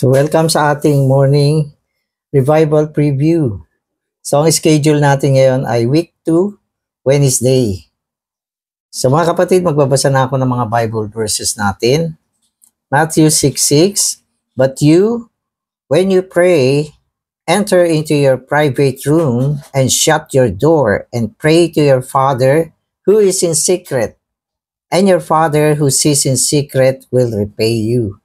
So welcome sa ating morning revival preview. So ang schedule natin ngayon ay week 2, Wednesday. So mga kapatid, magbabasa na ako ng mga Bible verses natin. Matthew 6:6, "But you, when you pray, enter into your private room and shut your door and pray to your Father who is in secret, and your Father who sees in secret will repay you."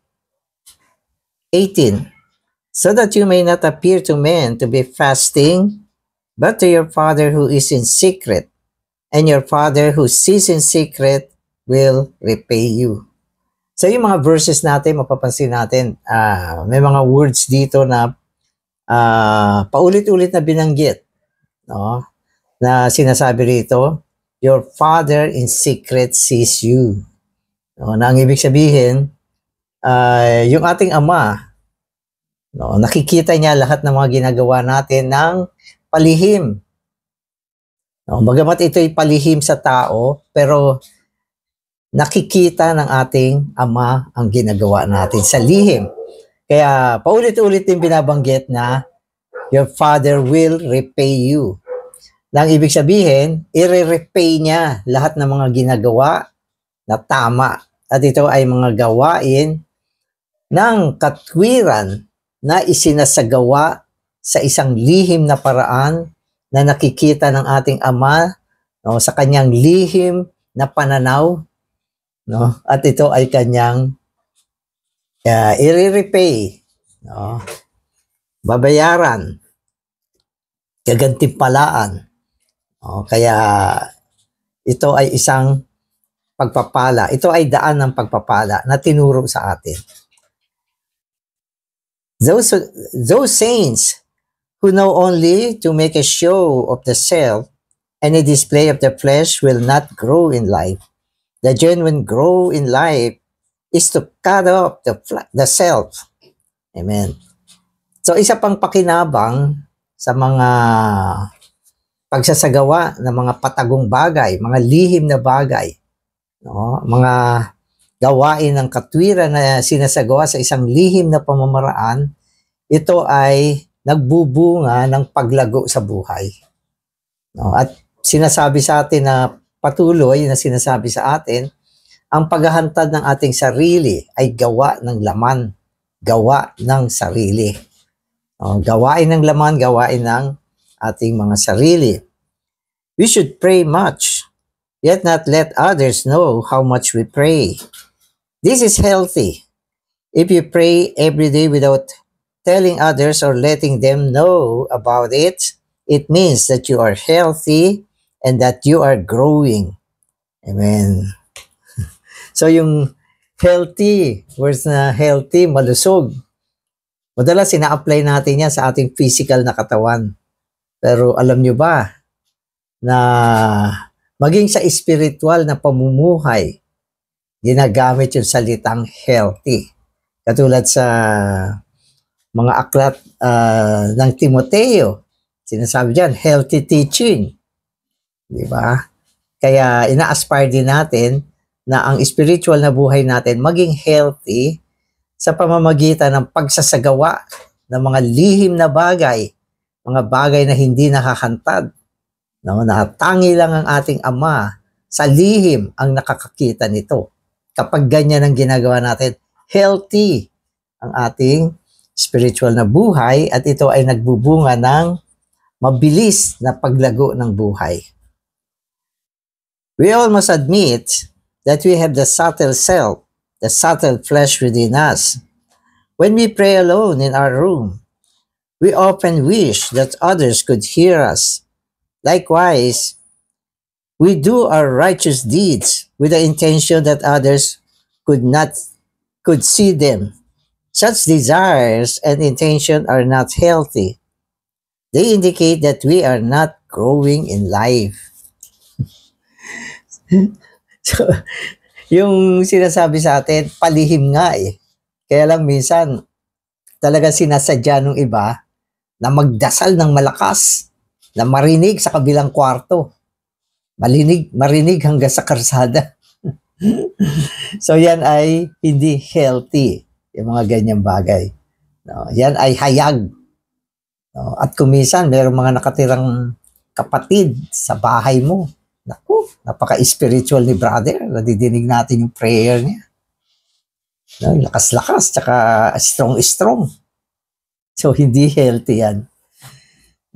18, "So that you may not appear to men to be fasting, but to your Father who is in secret, and your Father who sees in secret will repay you." So yung mga verses natin, mapapansin natin, may mga words dito na paulit-ulit na binanggit, no? Na sinasabi rito, your Father in secret sees you. No? Na ang ibig sabihin, yung ating Ama, no, nakikita niya lahat ng mga ginagawa natin ng palihim. No, bagamat ito'y palihim sa tao, pero nakikita ng ating Ama ang ginagawa natin sa lihim. Kaya paulit-ulit din binabanggit na your Father will repay you. Nang ibig sabihin, i-repay niya lahat ng mga ginagawa na tama. At ito ay mga gawain ng katwiran na isinasagawa sa isang lihim na paraan na nakikita ng ating Ama, no, sa kanyang lihim na pananaw, no, at ito ay kanyang i-repay, no, babayaran, gagantimpalaan. No, kaya ito ay isang pagpapala. Ito ay daan ng pagpapala na tinuro sa atin. Those saints who know only to make a show of the self and a display of the flesh will not grow in life. The genuine grow in life is to cut off the self. Amen. So isa pang pakinabang sa mga pagsasagawa ng mga patagong bagay, mga lihim na bagay, no? Mga gawain ng katwiran na sinasagawa sa isang lihim na pamamaraan, ito ay nagbubunga ng paglago sa buhay. No? At sinasabi sa atin na patuloy na sinasabi sa atin, ang paghahantad ng ating sarili ay gawa ng laman, gawa ng sarili. No? Gawain ng laman, gawain ng ating mga sarili. We should pray much, yet not let others know how much we pray. This is healthy. If you pray every day without telling others or letting them know about it, it means that you are healthy and that you are growing. Amen. So yung healthy, words na healthy, malusog. Madalas ina-apply natin yan sa ating physical na katawan. Pero alam nyo ba na maging sa spiritual na pamumuhay, ginagamit yung salitang healthy. Katulad sa mga aklat ng Timoteo, sinasabi diyan, healthy teaching. Di ba? Kaya ina-aspire din natin na ang spiritual na buhay natin maging healthy sa pamamagitan ng pagsasagawa ng mga lihim na bagay, mga bagay na hindi nakakantad. No, na tangi lang ang ating Ama sa lihim ang nakakakita nito. Kapag ganyan ang ginagawa natin, healthy ang ating spiritual na buhay at ito ay nagbubunga ng mabilis na paglago ng buhay. We all must admit that we have the subtle self, the subtle flesh within us. When we pray alone in our room, we often wish that others could hear us. Likewise, we do our righteous deeds with the intention that others could see them. Such desires and intention are not healthy. They indicate that we are not growing in life. So, yung sinasabi sa atin, palihim nga eh. Kaya lang minsan, talaga sinasadya ng iba na magdasal ng malakas, na marinig sa kabilang kwarto. Marinig hanggang sa karsada. So yan ay hindi healthy, yung mga ganyang bagay. No, yan ay hayag. No, at kumisan, mayroong mga nakatirang kapatid sa bahay mo. Naku, napaka-spiritual ni brother. Nadidinig natin yung prayer niya. No, lakas-lakas, tsaka strong-strong. So, hindi healthy yan.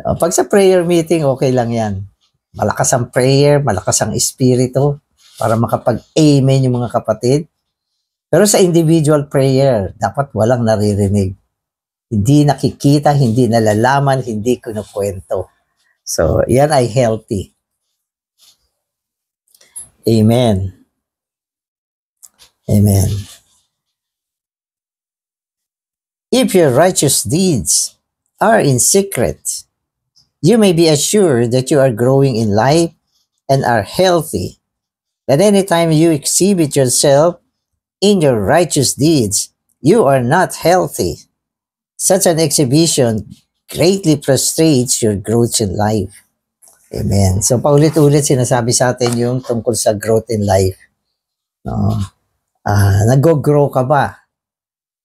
No, pag sa prayer meeting, okay lang yan. Malakas ang prayer, malakas ang espiritu para makapag-amen yung mga kapatid. Pero sa individual prayer, dapat walang naririnig. Hindi nakikita, hindi nalalaman, hindi kinukwento. So, yan ay healthy. Amen. Amen. If your righteous deeds are in secret, you may be assured that you are growing in life and are healthy. That anytime you exhibit yourself in your righteous deeds, you are not healthy. Such an exhibition greatly frustrates your growth in life. Amen. So, paulit-ulit sinasabi sa atin yung tungkol sa growth in life. No? Nag-grow ka ba?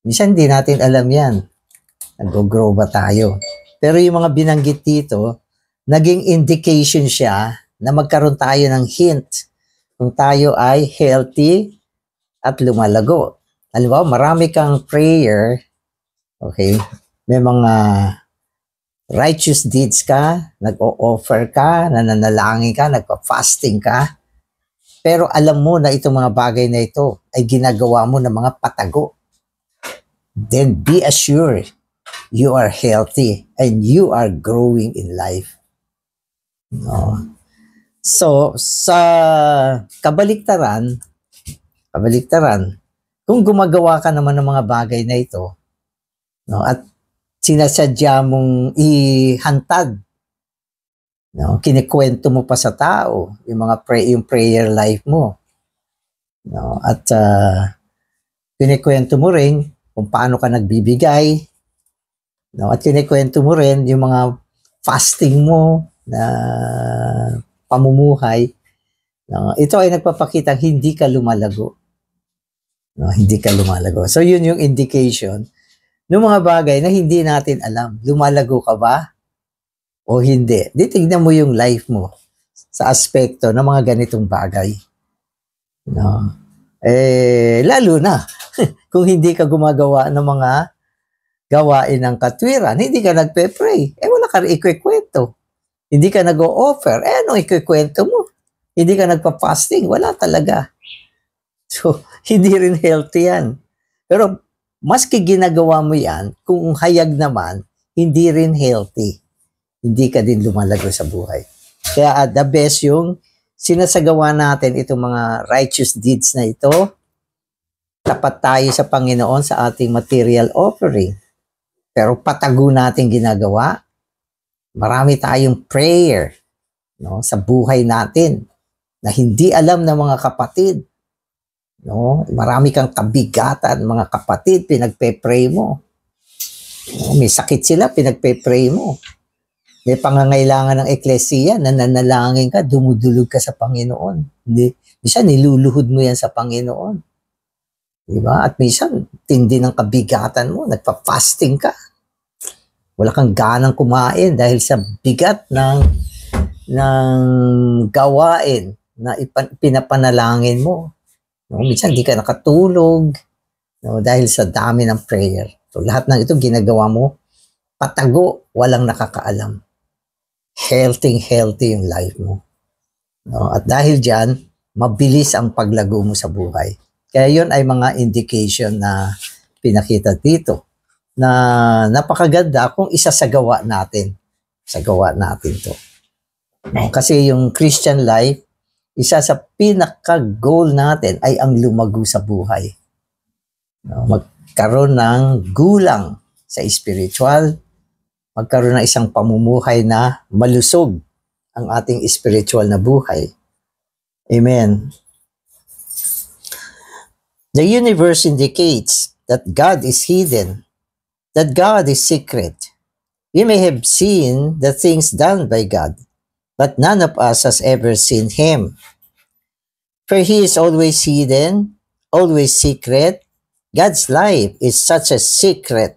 Minsan hindi natin alam yan. Nag-grow ba tayo? Pero yung mga binanggit dito, naging indication siya na magkaroon tayo ng hint kung tayo ay healthy at lumalago. Halimbawa, marami kang prayer, okay, may mga righteous deeds ka, nag-o-offer ka, nananalangin ka, nagpa-fasting ka, pero alam mo na itong mga bagay na ito ay ginagawa mo ng mga patago. Then be assured you are healthy and you are growing in life. No? So, sa kabaliktaran, kung gumagawa ka naman ng mga bagay na ito, no, at sinasadya mong ihantad, no, kinikwento mo pa sa tao yung mga yung prayer life mo, no, at kinikwento mo rin kung paano ka nagbibigay, no, at kinikwento mo rin yung mga fasting mo na pamumuhay, no, ito ay nagpapakita hindi ka lumalago. No, hindi ka lumalago. So, yun yung indication ng mga bagay na hindi natin alam. Lumalago ka ba o hindi? Di tignan mo yung life mo sa aspekto ng mga ganitong bagay. No? Lalo na kung hindi ka gumagawa ng mga gawain ng katwiran, hindi ka nagpe-pray, wala ka rin ikwekwento. Hindi ka nag-o-offer, anong ikwekwento mo? Hindi ka nagpa-fasting, wala talaga. So, hindi rin healthy yan. Pero, maski ginagawa mo yan, kung hayag naman, hindi rin healthy. Hindi ka din lumalago sa buhay. Kaya the best yung sinasagawa natin itong mga righteous deeds na ito, tapat tayo sa Panginoon sa ating material offering. Pero patago natin ginagawa, marami tayong prayer, no, sa buhay natin na hindi alam ng mga kapatid. No, marami kang kabigatan, mga kapatid, pinagpe-pray mo. No, may sakit sila, pinagpe-pray mo. May pangangailangan ng eklesiya, nananalangin ka, dumudulog ka sa Panginoon. Minsan, niluluhod mo yan sa Panginoon. Diba? At minsan, tindi ng kabigatan mo, nagpa-fasting ka. Wala kang ganang kumain dahil sa bigat ng gawain na pinapanalangin mo. No, minsan hindi ka nakatulog, no, dahil sa dami ng prayer. So, lahat ng ito ginagawa mo, patago, walang nakakaalam. Healthy yung life mo. No, at dahil dyan, mabilis ang paglago mo sa buhay. Kaya yun ay mga indication na pinakita dito na napakaganda kung isasagawa natin. Sagawa natin to. No, kasi yung Christian life, isa sa pinaka-goal natin ay ang lumago sa buhay. No, magkaroon ng gulang sa spiritual, magkaroon ng isang pamumuhay na malusog ang ating spiritual na buhay. Amen. The universe indicates that God is hidden, that God is secret. We may have seen the things done by God, but none of us has ever seen Him. For He is always hidden, always secret. God's life is such a secret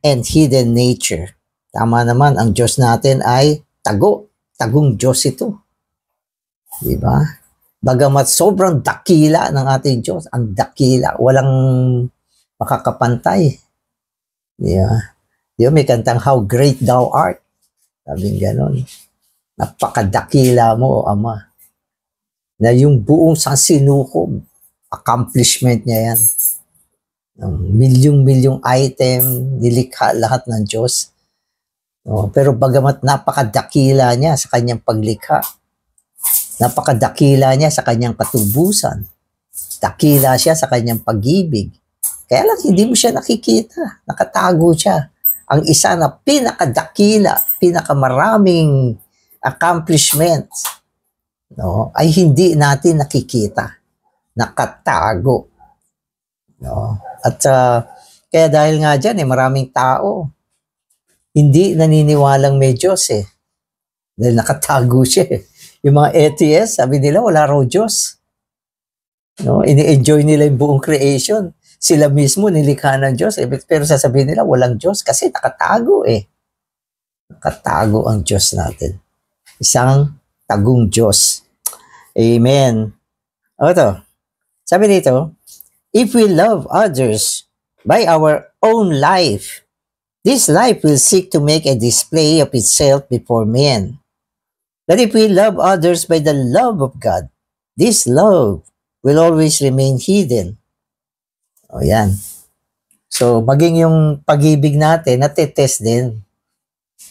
and hidden nature. Tama naman, ang Diyos natin ay tagong Diyos ito. Diba? Bagamat sobrang dakila ng ating Diyos, ang dakila, walang makakapantay. Diba? Diba, may kantang, How Great Thou Art. Sabing ganon. Napakadakila mo, O Ama. Na yung buong sansinukob, accomplishment niya yan. Milyong-milyong item, nilikha lahat ng Diyos. No, pero bagamat napakadakila niya sa kanyang paglikha, napakadakila niya sa kanyang katubusan, dakila siya sa kanyang pag-ibig, kaya lang hindi mo siya nakikita, nakatago siya. Ang isa na pinakadakila, pinakamaraming accomplishments, no, ay hindi natin nakikita, nakatago. No? At kaya dahil nga dyan, maraming tao hindi naniniwalang may Diyos dahil nakatago siya Yung mga atheists, sabi nila wala raw Diyos. No? Ini-enjoy nila yung buong creation. Sila mismo nilikha ng Diyos. Pero sasabihin nila walang Diyos kasi nakatago Nakatago ang Diyos natin. Isang tagong Diyos. Amen. O ito, sabi dito, if we love others by our own life, this life will seek to make a display of itself before men. But if we love others by the love of God, this love will always remain hidden. O yan. So, maging yung pag-ibig natin, natetest din.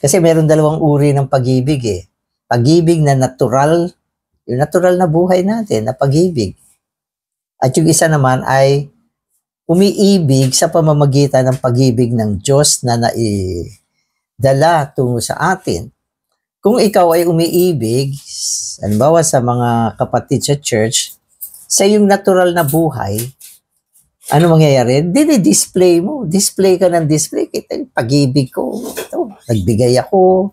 Kasi meron dalawang uri ng pag-ibig Pag-ibig na natural, yung natural na buhay natin, na pag-ibig. At yung isa naman ay umiibig sa pamamagitan ng pag-ibig ng Diyos na naidala tungo sa atin. Kung ikaw ay umiibig, halimbawa sa mga kapatid sa church, sa iyong natural na buhay, ano mangyayari? Dini-display mo. Display ka ng display. Kita yung pag-ibig ko. Ito, nagbigay ako,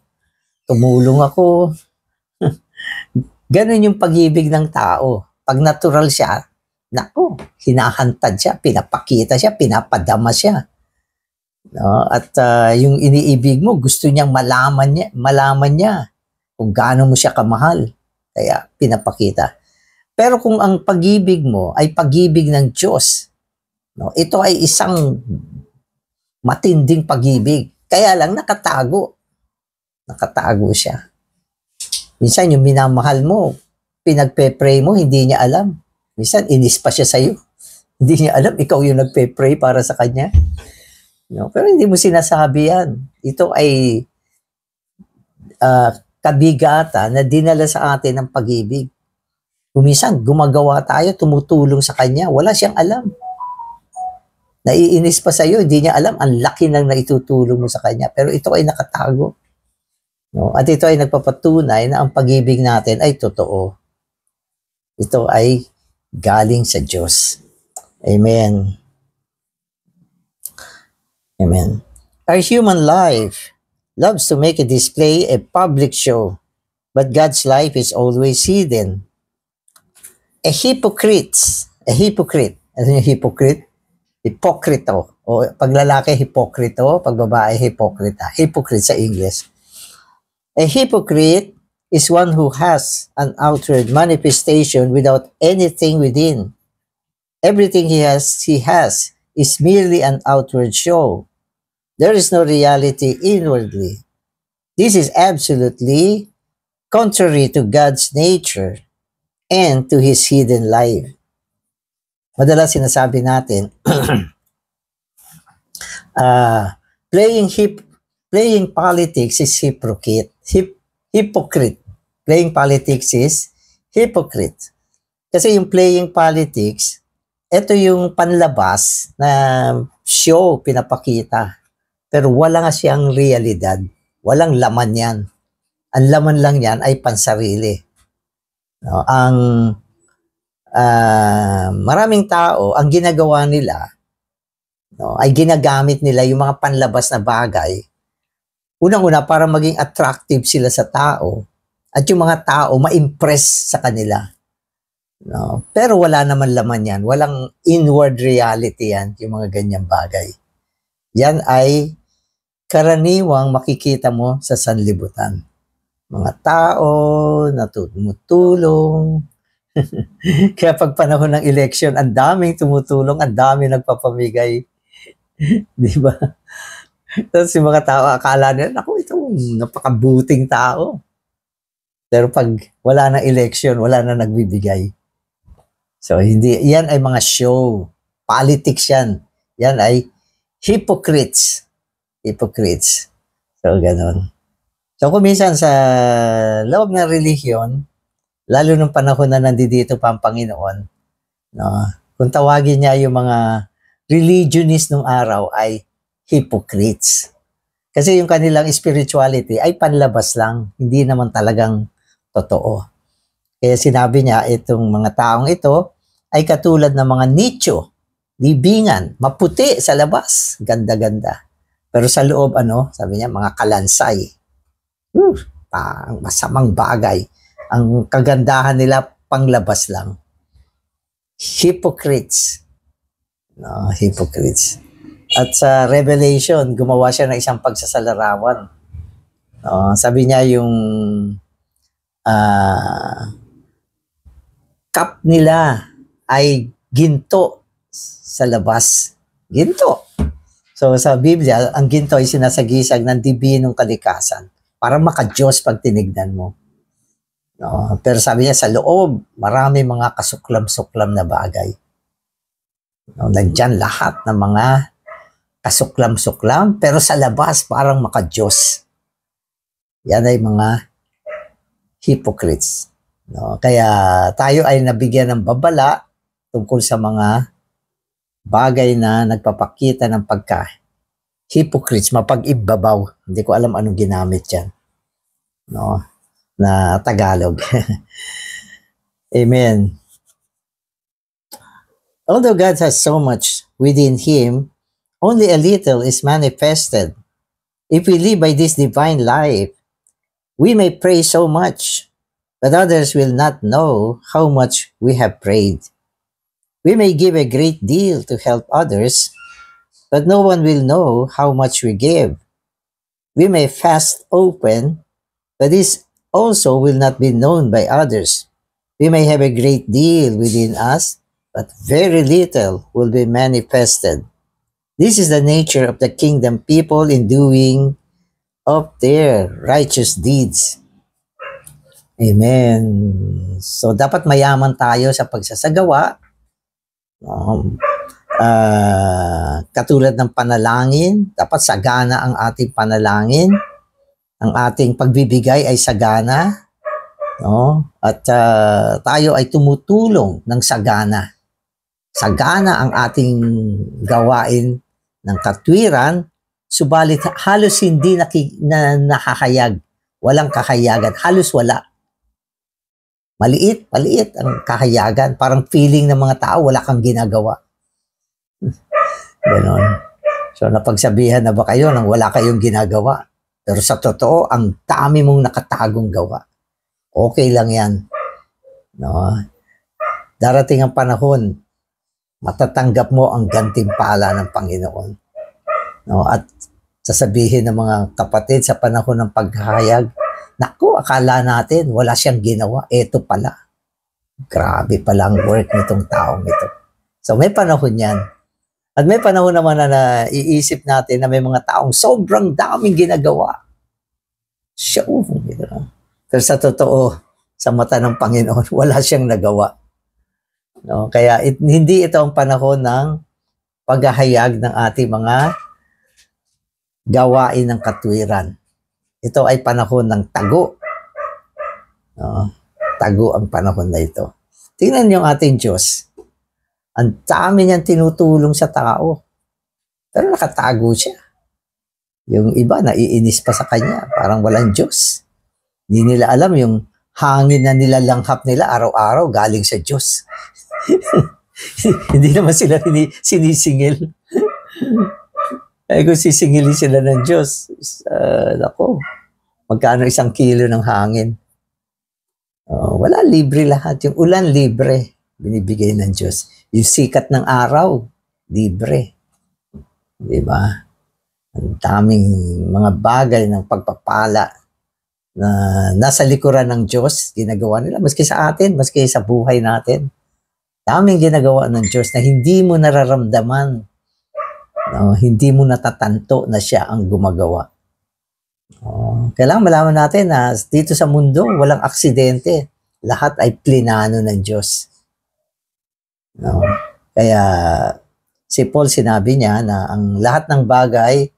tumulong ako. Ganon yung pag-ibig ng tao. Pag natural siya, nako, hinahantad siya, pinapakita siya, pinapadama siya. No? At yung iniibig mo, gusto niyang malaman niya kung gaano mo siya kamahal. Kaya pinapakita. Pero kung ang pag-ibig mo ay pag-ibig ng Diyos, no, ito ay isang matinding pag-ibig. Kaya lang nakatago. Nakatago siya. Minsan yung minamahal mo, pinagpe-pray mo, hindi niya alam. Minsan inis pa siya sa'yo. Hindi niya alam, ikaw yung nagpe-pray para sa kanya. No, pero hindi mo sinasabi yan. Ito ay kabigatan na dinala sa atin ng pag-ibig. Minsan, gumagawa tayo, tumutulong sa kanya, wala siyang alam. Naiinis pa sa'yo, hindi niya alam, ang laki ng naitutulong mo sa kanya. Pero ito ay nakatago. No? At ito ay nagpapatunay na ang pag-ibig natin ay totoo. Ito ay galing sa Diyos. Amen. Amen. Our human life loves to make a display, a public show, but God's life is always hidden. A hypocrite. Ano yung hypocrite? Hipokrito. O pag lalaki, hipokrito. Pag babae, hipokrita. Hypocrite sa English. A hypocrite is one who has an outward manifestation without anything within. Everything he has is merely an outward show. There is no reality inwardly. This is absolutely contrary to God's nature and to His hidden life. Madalas sinasabi natin, playing politics is hypocrite. Playing politics is hypocrite. Kasi yung playing politics, ito yung panlabas na show, pinapakita. Pero wala nga siyang realidad. Walang laman yan. Ang laman lang yan ay pansarili. No, ang maraming tao, ang ginagawa nila, no, ay ginagamit nila yung mga panlabas na bagay. Unang-una, para maging attractive sila sa tao at yung mga tao ma-impress sa kanila. No? Pero wala naman laman yan. Walang inward reality yan, yung mga ganyang bagay. Yan ay karaniwang makikita mo sa sanlibutan. Mga tao na tumutulong. Kaya pag panahon ng election, ang daming tumutulong, ang daming nagpapamigay. Di ba? Tapos yung mga tao, akala nila, naku, ito, napakabuting tao. Pero pag wala na election, wala na nagbibigay. So, hindi, yan ay mga show. Politics yan. Yan ay hypocrites. Hypocrites. So, ganun. So, kung minsan sa loob ng relihiyon, lalo nung panahon na nandito pa ang Panginoon, no, kung tawagin niya yung mga religionist nung araw ay hypocrites. Kasi yung kanilang spirituality ay panlabas lang, hindi naman talagang totoo. Kaya sinabi niya, itong mga taong ito ay katulad ng mga nicho, libingan, maputi sa labas, ganda-ganda. Pero sa loob, sabi niya, mga kalansay. Masamang bagay. Ang kagandahan nila, panglabas lang. Hypocrites. No, hypocrites. At sa Revelation, gumawa siya ng isang pagsasalarawan. Sabi niya yung cup nila ay ginto sa labas. Ginto. So sa Biblia, ang ginto ay sinasagisag ng dibinong kalikasan. Para maka-Diyos pag tinignan mo. No? Pero sabi niya sa loob, marami mga kasuklam-suklam na bagay. No? Nandyan lahat ng mga kasuklam-suklam, pero sa labas parang maka-Diyos. Yan ay mga hypocrites. No? Kaya tayo ay nabigyan ng babala tungkol sa mga bagay na nagpapakita ng hypocrites, mapag-ibabaw. Hindi ko alam anong ginamit yan. No? Na Tagalog. Amen. Although God has so much within Him, only a little is manifested. If we live by this divine life, we may pray so much, but others will not know how much we have prayed. We may give a great deal to help others, but no one will know how much we give. We may fast open, but this also will not be known by others. We may have a great deal within us, but very little will be manifested. This is the nature of the kingdom people in doing of their righteous deeds. Amen. So, dapat mayaman tayo sa pagsasagawa. Katulad ng panalangin, dapat sagana ang ating panalangin. Ang ating pagbibigay ay sagana. No? At tayo ay tumutulong ng sagana. Sagana ang ating gawain ng katwiran, subalit halos hindi nakakayag. Walang kakayagan. Halos wala. Maliit ang kakayagan. Parang feeling ng mga tao, wala kang ginagawa. Ganon. So, napagsabihan na ba kayo nang wala kayong ginagawa? Pero sa totoo, ang dami mong nakatagong gawa. Okay lang yan. No? Darating ang panahon, matatanggap mo ang gantimpala ng Panginoon. No? At sasabihin ng mga kapatid sa panahon ng paghahayag, naku, akala natin wala siyang ginawa. Eto pala. Grabe pala ang work nitong taong ito. So may panahon yan. At may panahon naman na iisip natin na may mga taong sobrang daming ginagawa. Show. Pero sa totoo, sa mata ng Panginoon, wala siyang nagawa. No? Kaya hindi ito ang panahon ng paghahayag ng ating mga gawain ng katwiran. Ito ay panahon ng tago. No? Tago ang panahon na ito. Tingnan niyo ang ating Diyos. Ang dami niyang tinutulong sa tao. Pero nakatago siya. Yung iba, naiinis pa sa kanya. Parang walang Diyos. Hindi nila alam yung hangin na nilalanghap nila araw-araw galing sa Diyos. Hindi naman sila sinisingil. Kaya kung sisingilin sila ng Diyos, nako, magkano 1 kilo ng hangin? Wala, libre lahat. Yung ulan, libre. Binibigay ng Diyos. Yung sikat ng araw, libre. Diba? Ang daming mga bagay ng pagpapala na nasa likuran ng Diyos, ginagawa nila, maski sa atin, maski sa buhay natin. Daming ginagawa ng Diyos na hindi mo nararamdaman, no? Hindi mo natatanto na siya ang gumagawa. Kailangan malaman natin na dito sa mundo, walang aksidente. Lahat ay plinano ng Diyos. No? Kaya si Paul sinabi niya na ang lahat ng bagay,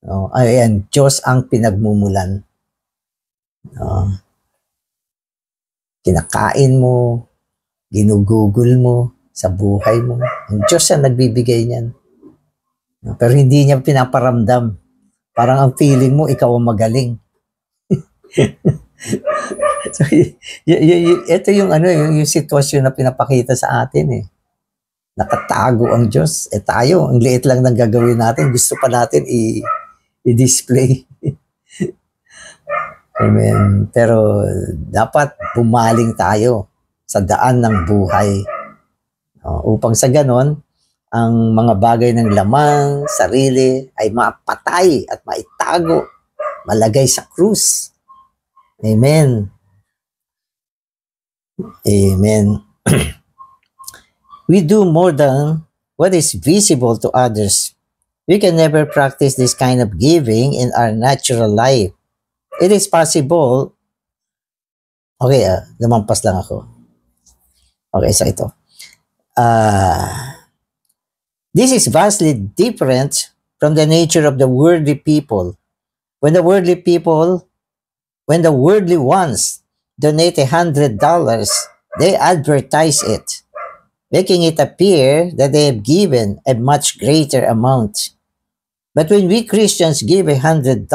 no, ay ang Diyos ang pinagmumulan. No? Kinakain mo, ginugugol mo sa buhay mo. Ang Diyos ang nagbibigay niyan. No? Pero hindi niya pinaparamdam. Parang ang feeling mo, ikaw ang magaling. So, ito yung yung sitwasyon na pinapakita sa atin eh. Nakatago ang Diyos. Tayo, ang liit lang ng gagawin natin. Gusto pa natin i-display. Amen. Pero dapat bumaling tayo sa daan ng buhay. Upang sa ganon, ang mga bagay ng lamang, sarili, ay mapatay at maitago, malagay sa krus. Amen. Amen. We do more than what is visible to others. We can never practice this kind of giving in our natural life. It is possible. Okay, lumampas lang ako. Okay, so ito. This is vastly different from the nature of the worldly people. When the worldly ones donate $100, they advertise it, making it appear that they have given a much greater amount. But when we Christians give $100,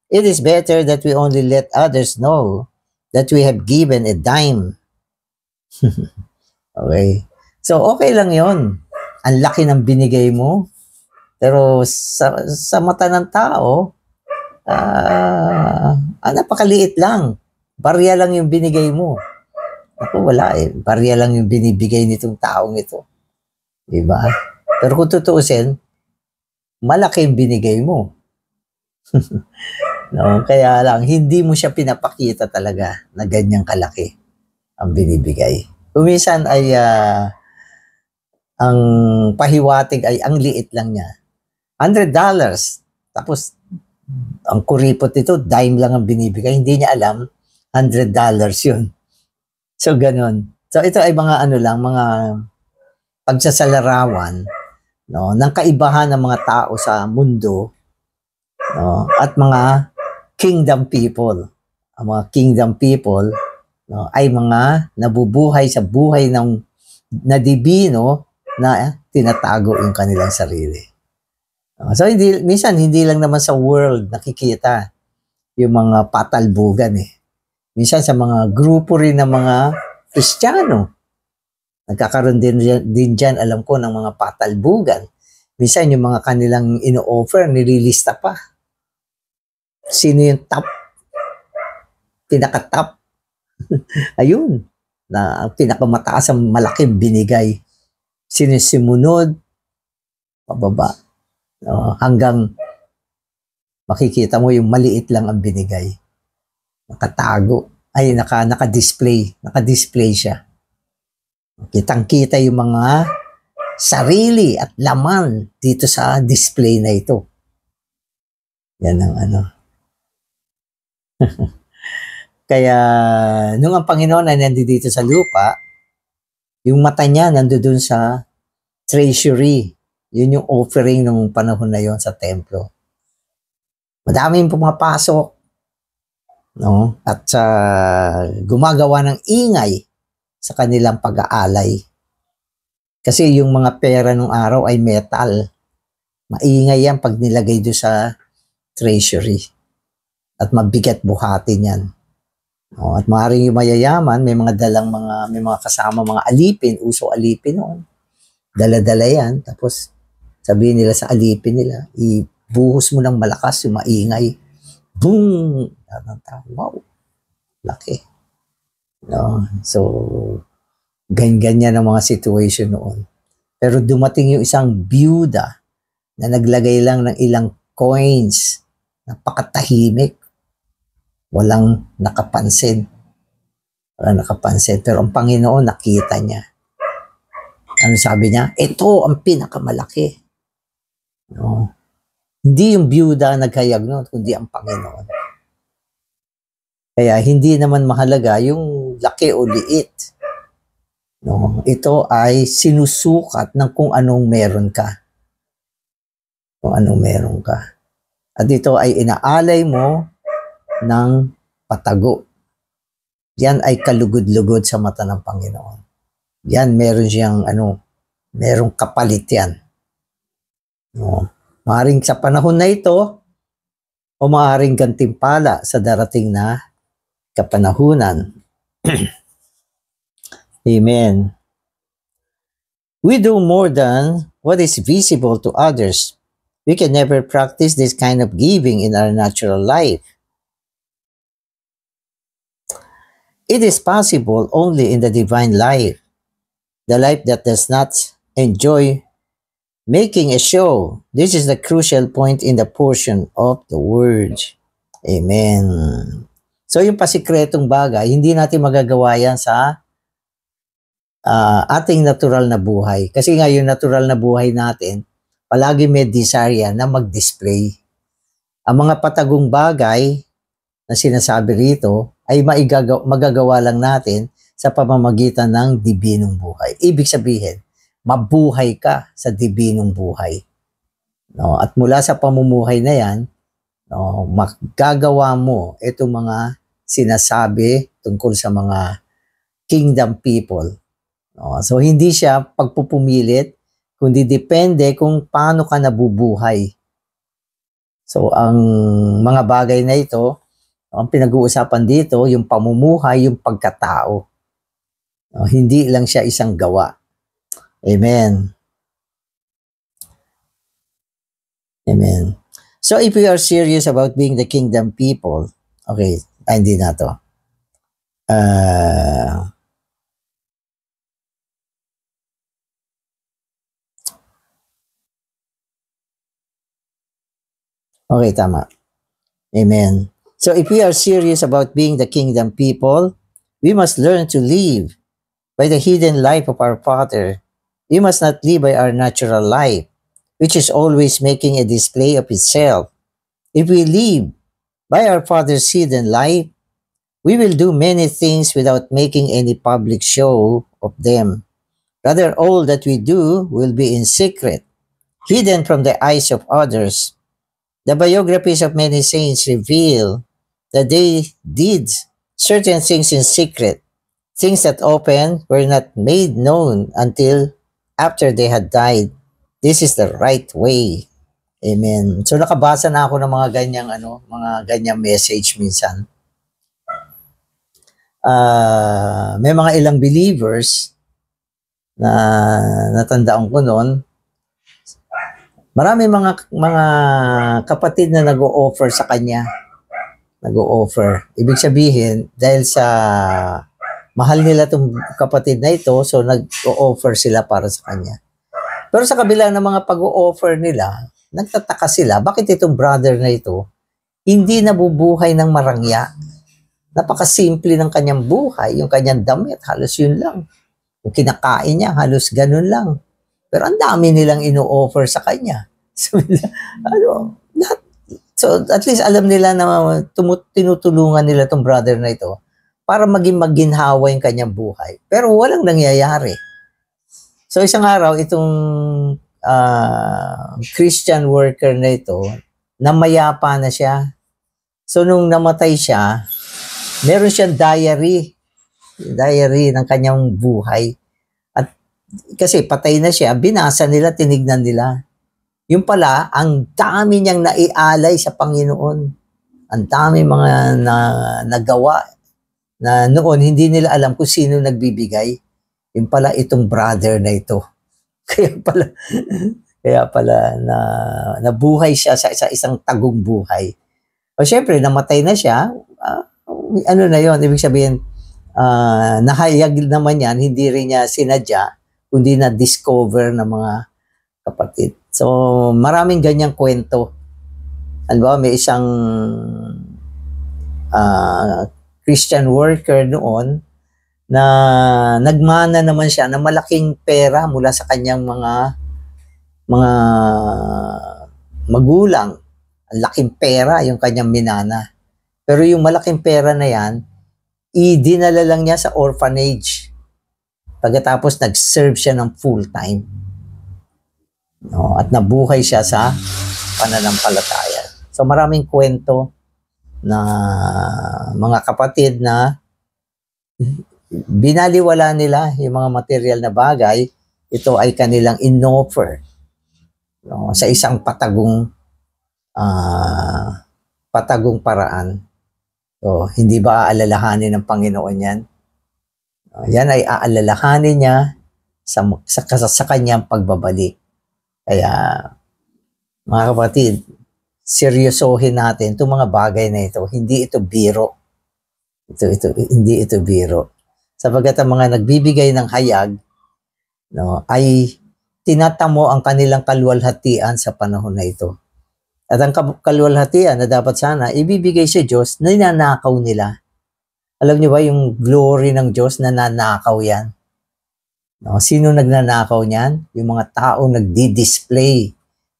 it is better that we only let others know that we have given a dime. Okay. So, okay lang yon. Ang laki ng binigay mo. Pero sa mata ng tao, napakaliit lang. Barya lang yung binigay mo. Ako, wala eh. Barya lang yung binibigay nitong taong ito. Diba? Pero kung tutuusin, malaki yung binigay mo. No? Kaya lang, hindi mo siya pinapakita talaga na ganyang kalaki ang binibigay. Kuminsan ay ang pahiwatig ay ang liit lang niya. $100. Tapos, ang kuripot nito, dime lang ang binibigay. Hindi niya alam, $100 yun. So, ganun. So, ito ay mga mga pagsasalarawan, no, ng kaibahan ng mga tao sa mundo, no, at mga kingdom people. Ang mga kingdom people, no, ay mga nabubuhay sa buhay ng na dibino na tinatago yung kanilang sarili. So, minsan hindi lang naman sa world nakikita yung mga patalbugan eh. Minsan sa mga grupo rin ng mga Kristiyano, nagkakaroon din dyan, alam ko, ng mga patalbugan. Minsan yung mga kanilang ino-offer, nililista pa. Sino yung top? Pinaka-top? Ayun, na pinakamataas ang malaking binigay. Sino simunod? Pababa. Hanggang makikita mo yung maliit lang ang binigay. Nakatago. Ay, naka-display. Naka-display siya. Kitang-kita yung mga sarili at laman dito sa display na ito. Yan ang Kaya, nung ang Panginoon ay nandito sa lupa, yung mata niya nandoon sa treasury. Yun yung offering nung panahon na yon sa templo. Madaming pumapasok, no? At gumagawa ng ingay sa kanilang pag-aalay. Kasi yung mga pera nung araw ay metal. Maingay yan pag nilagay doon sa treasury. At mabigat buhatin yan. No? At maaaring yung mayayaman, may mga kasama mga alipin, uso alipin noon. Dala-dala yan, tapos sabihin nila sa alipin nila, ibuhos mo ng malakas yung maingay. Boom! Wow! Laki. No? So, ganyan ang mga situation noon. Pero dumating yung isang byuda na naglagay lang ng ilang coins. Napakatahimik. Walang nakapansin. Walang nakapansin. Pero ang Panginoon nakita niya. Ano sabi niya? Ito ang pinakamalaki. No? Hindi yung byuda naghayag nun, kundi ang Panginoon. Kaya hindi naman mahalaga yung laki o liit. No? Ito ay sinusukat ng kung anong meron ka. Kung anong meron ka. At ito ay inaalay mo ng patago. Yan ay kalugod-lugod sa mata ng Panginoon. Yan, meron siyang merong kapalit yan. No? Maaring sa panahon na ito, o maaring gantimpala sa darating na kapanahunan. Amen. We do more than what is visible to others. We can never practice this kind of giving in our natural life. It is possible only in the divine life, the life that does not enjoy making a show. This is the crucial point in the portion of the word. Amen. So yung pasikretong bagay, hindi natin magagawa yan sa ating natural na buhay. Kasi nga yung natural na buhay natin, palagi may desire na mag-display. Ang mga patagong bagay na sinasabi rito ay magagawa lang natin sa pamamagitan ng dibinong buhay. Ibig sabihin, mabuhay ka sa dibinong buhay. No? At mula sa pamumuhay na yan, no, magagawa mo itong mga sinasabi tungkol sa mga kingdom people. No? So hindi siya pagpupumilit, kundi depende kung paano ka nabubuhay. So ang mga bagay na ito, ang pinag-uusapan dito, yung pamumuhay, yung pagkatao. No? Hindi lang siya isang gawa. Amen. Amen. So if we are serious about being the kingdom people, okay, hindi na to. Okay, tama. Amen. So if we are serious about being the kingdom people, we must learn to live by the hidden life of our Father. We must not live by our natural life, which is always making a display of itself. If we live by our Father's hidden life, we will do many things without making any public show of them. Rather, all that we do will be in secret, hidden from the eyes of others. The biographies of many saints reveal that they did certain things in secret, things that often were not made known until after they had died. This is the right way. Amen. So nakabasa na ako ng mga ganyang message minsan. May mga ilang believers na natandaan ko noon. Marami mga kapatid na nag-o-offer sa kanya. Nag-o-offer. Ibig sabihin, dahil sa mahal nila itong kapatid na ito, so nag-o-offer sila para sa kanya. Pero sa kabila ng mga pag-o-offer nila, nagtataka sila, bakit itong brother na ito hindi nabubuhay ng marangya? Napakasimple ng kanyang buhay, yung kanyang damit, halos yun lang. Yung kinakain niya, halos ganun lang. Pero ang dami nilang ino-offer sa kanya. So at least alam nila na tinutulungan nila itong brother na ito para maging maginhawa yung kanyang buhay. Pero walang nangyayari. So isang araw, itong Christian worker na ito, namayapa na siya. So nung namatay siya, meron siyang diary ng kanyang buhay. Kasi patay na siya, binasa nila, tinignan nila. Yung pala, ang dami niyang naialay sa Panginoon. Ang dami mga nagawa na noon hindi nila alam kung sino nagbibigay. Yung pala itong brother na ito. Kaya pala nabuhay siya sa isang tagong buhay. O syempre, namatay na siya. Ano na yon, ibig sabihin, nahayag naman yan, hindi rin niya sinadya, kundi na-discover ng mga kapatid. So, maraming ganyang kwento. Ano ba, may isang Christian worker noon na nagmana naman siya ng malaking pera mula sa kanyang mga magulang. Ang laking pera yung kanyang minana. Pero yung malaking pera na yan, idinala lang niya sa orphanage. Pagkatapos nag-serve siya ng full-time. No, at nabuhay siya sa pananampalataya. So maraming kwento na mga kapatid na binaliwala nila yung mga material na bagay, ito ay kanilang inoffer, no, sa isang patagong paraan. So, hindi ba aalalahanin ng Panginoon yan? Yan ay aalalahanin niya sa kanyang pagbabalik. Kaya, mga kapatid, seryosohin natin itong mga bagay na ito. Hindi ito biro. Hindi ito biro. Sapagkat ang mga nagbibigay ng hayag, no, ay tinatamo ang kanilang kaluwalhatian sa panahon na ito. At ang kaluwalhatian na dapat sana ibibigay sa Diyos, ninanakaw nila. Alam niyo ba yung glory ng Diyos, nananakaw yan? No, sino nagnanakaw niyan? Yung mga taong nagdi-display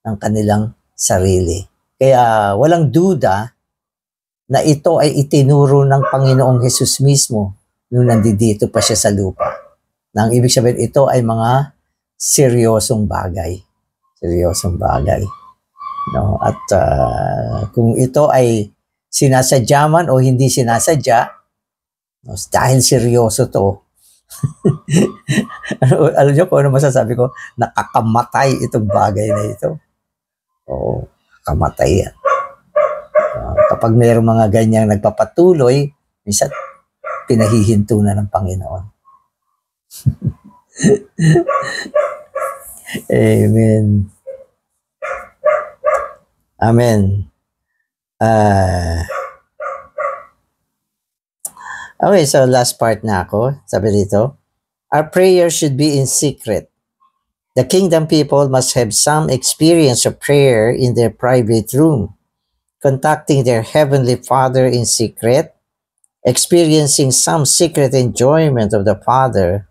ng kanilang sarili. Kaya walang duda na ito ay itinuro ng Panginoong Hesus mismo nung nandito pa siya sa lupa. Na ang ibig sabihin, ito ay mga seryosong bagay. Seryosong bagay. No? At kung ito ay sinasadya man o hindi sinasadya, no, dahil seryoso to, alam niyo kung ano masasabi ko? Nakakamatay itong bagay na ito. Oo, kamatay yan. Kapag mayroong mga ganyang nagpapatuloy, minsan pinahihinto na ng Panginoon. Amen. Amen. Okay, so last part na ako. Sabi dito, our prayer should be in secret. The kingdom people must have some experience of prayer in their private room, contacting their heavenly Father in secret, experiencing some secret enjoyment of the Father,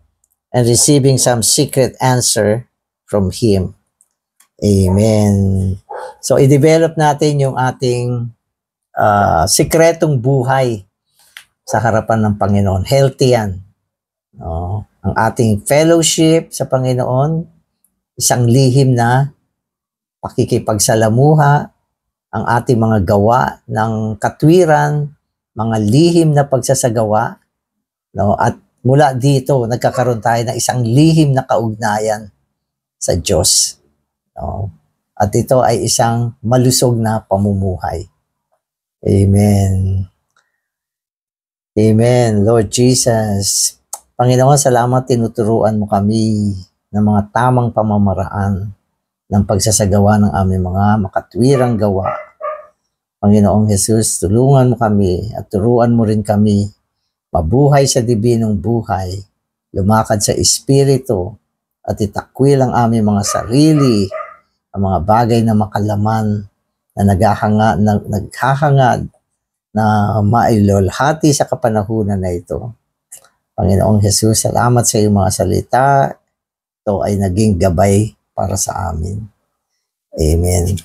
and receiving some secret answer from Him. Amen. So, i-develop natin yung ating sikretong buhay sa harapan ng Panginoon. Healthy yan. No? Ang ating fellowship sa Panginoon, isang lihim na pakikipagsalamuha, ang ating mga gawa ng katwiran, mga lihim na pagsasagawa, no? At mula dito, nagkakaroon tayo ng isang lihim na kaugnayan sa Diyos. No? At ito ay isang malusog na pamumuhay. Amen. Amen. Lord Jesus, Panginoon, salamat tinuturuan mo kami ng mga tamang pamamaraan ng pagsasagawa ng aming mga makatwirang gawa. Panginoong Jesus, tulungan mo kami at turuan mo rin kami mabuhay sa dibinong buhay, lumakad sa Espiritu at itakwil ang aming mga sarili, ang mga bagay na makalaman na naghahangad na mailolhati sa kapanahunan na ito. Panginoong Jesus, salamat sa iyong mga salita. Ito ay naging gabay para sa amin. Amen.